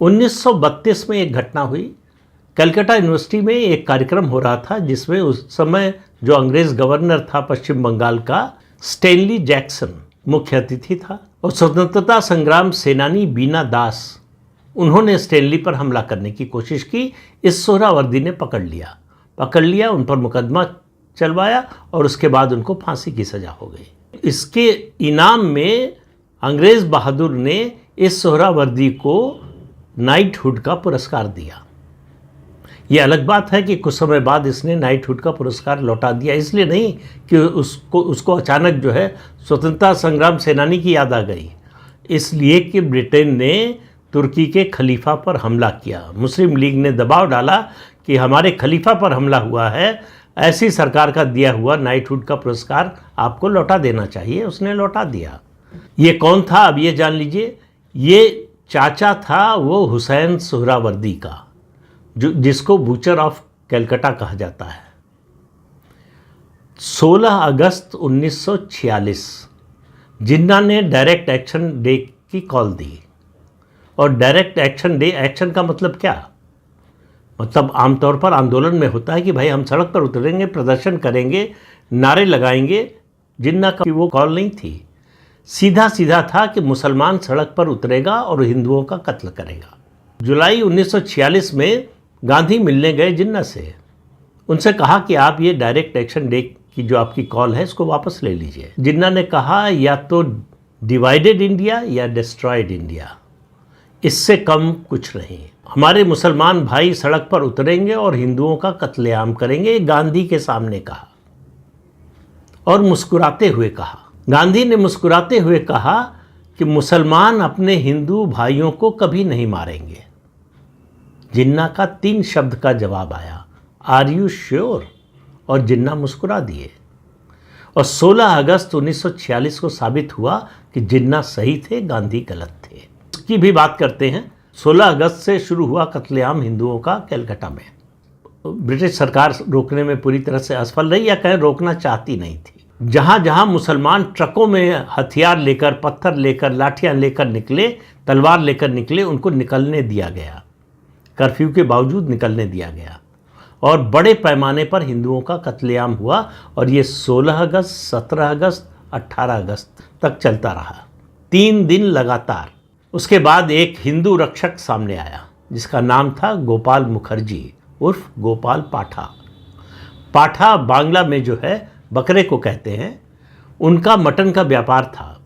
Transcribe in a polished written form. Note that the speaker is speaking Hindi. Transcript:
1932 में एक घटना हुई। कलकत्ता यूनिवर्सिटी में एक कार्यक्रम हो रहा था जिसमें उस समय जो अंग्रेज गवर्नर था पश्चिम बंगाल का, स्टैनली जैक्सन, मुख्य अतिथि था। और स्वतंत्रता संग्राम सेनानी बीना दास, उन्होंने स्टैनली पर हमला करने की कोशिश की। इस सोहरावर्दी ने पकड़ लिया, उन पर मुकदमा चलवाया और उसके बाद उनको फांसी की सज़ा हो गई। इसके इनाम में अंग्रेज़ बहादुर ने इस सोहरावर्दी को नाइटहुड का पुरस्कार दिया। ये अलग बात है कि कुछ समय बाद इसने नाइटहुड का पुरस्कार लौटा दिया, इसलिए नहीं कि उसको अचानक जो है स्वतंत्रता संग्राम सेनानी की याद आ गई, इसलिए कि ब्रिटेन ने तुर्की के खलीफा पर हमला किया। मुस्लिम लीग ने दबाव डाला कि हमारे खलीफा पर हमला हुआ है, ऐसी सरकार का दिया हुआ नाइटहुड का पुरस्कार आपको लौटा देना चाहिए। उसने लौटा दिया। ये कौन था अब ये जान लीजिए। ये चाचा था वो हुसैन सोहरावर्दी का, जिसको बूचर ऑफ कलकत्ता कहा जाता है। 16 अगस्त 1946 जिन्ना ने डायरेक्ट एक्शन डे की कॉल दी। और डायरेक्ट एक्शन डे, एक्शन का मतलब क्या? मतलब आमतौर पर आंदोलन में होता है कि भाई हम सड़क पर उतरेंगे, प्रदर्शन करेंगे, नारे लगाएंगे। जिन्ना का वो कॉल नहीं थी, सीधा सीधा था कि मुसलमान सड़क पर उतरेगा और हिंदुओं का कत्ल करेगा। जुलाई 1946 में गांधी मिलने गए जिन्ना से। उनसे कहा कि आप ये डायरेक्ट एक्शन डे की जो आपकी कॉल है इसको वापस ले लीजिए। जिन्ना ने कहा या तो डिवाइडेड इंडिया या डिस्ट्रॉयड इंडिया, इससे कम कुछ नहीं। हमारे मुसलमान भाई सड़क पर उतरेंगे और हिंदुओं का कत्लेआम करेंगे, गांधी के सामने कहा और मुस्कुराते हुए कहा। गांधी ने मुस्कुराते हुए कहा कि मुसलमान अपने हिंदू भाइयों को कभी नहीं मारेंगे। जिन्ना का 3 शब्द का जवाब आया, आर यू श्योर? और जिन्ना मुस्कुरा दिए। और 16 अगस्त 1946 को साबित हुआ कि जिन्ना सही थे, गांधी गलत थे। उसकी भी बात करते हैं। 16 अगस्त से शुरू हुआ कत्लेआम हिंदुओं का कलकत्ता में। ब्रिटिश सरकार रोकने में पूरी तरह से असफल रही, या कहें रोकना चाहती नहीं थी। जहाँ जहाँ मुसलमान ट्रकों में हथियार लेकर, पत्थर लेकर, लाठियाँ लेकर निकले, तलवार लेकर निकले, उनको निकलने दिया गया। कर्फ्यू के बावजूद निकलने दिया गया और बड़े पैमाने पर हिंदुओं का कत्लेआम हुआ। और ये 16 अगस्त, 17 अगस्त, 18 अगस्त तक चलता रहा, 3 दिन लगातार। उसके बाद एक हिंदू रक्षक सामने आया जिसका नाम था गोपाल मुखर्जी उर्फ गोपाल पाठा। पाठा बांग्ला में जो है बकरे को कहते हैं। उनका मटन का व्यापार था।